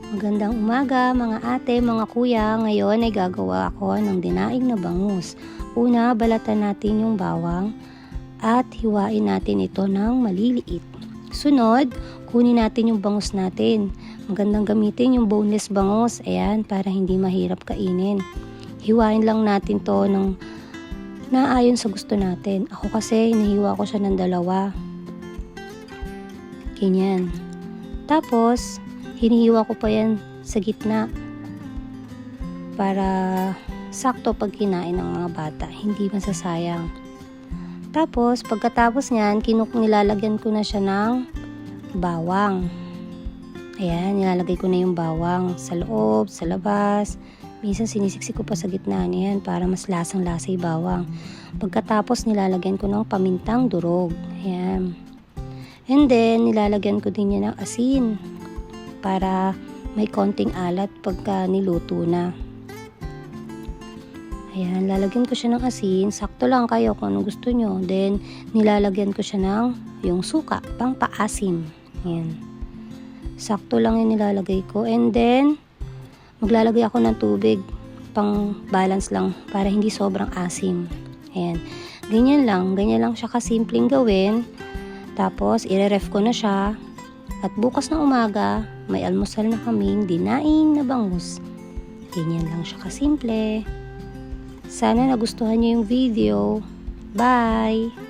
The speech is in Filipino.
Magandang umaga mga ate, mga kuya. Ngayon ay gagawa ako ng dinaing na bangus. Una, balatan natin yung bawang at hiwain natin ito ng maliliit. Sunod, kunin natin yung bangus natin. Magandang gamitin yung boneless bangus. Ayan, para hindi mahirap kainin. Hiwain lang natin to ng naayon sa gusto natin. Ako kasi hinihiwa ko siya ng 2. Ganyan. Tapos, hinihiwa ko pa yan sa gitna para sakto pag kinain ng mga bata, hindi masasayang. Tapos pagkatapos niyan, nilalagyan ko na siya ng bawang. Ayan, nilalagay ko na yung bawang sa loob, sa labas. Minsan sinisiksik ko pa sa gitna niyan para mas lasang-lasa yung bawang. Pagkatapos nilalagyan ko ng pamintang durog. Ayan. And then nilalagyan ko din yan ng asin para may konting alat pagka niluto na. Ayan, lalagyan ko siya ng asin. Sakto lang kayo kung anong gusto nyo. Then, nilalagyan ko siya ng yung suka, pang paasim. Ayan. Sakto lang yung nilalagay ko. And then, maglalagay ako ng tubig pang balance lang para hindi sobrang asim. Ayan. Ganyan lang siya kasimpleng gawin. Tapos, ire-ref ko na siya. At bukas na umaga, may almusal na kaming dinaing na bangus. Ganyan lang siya kasimple. Sana nagustuhan niyo yung video. Bye!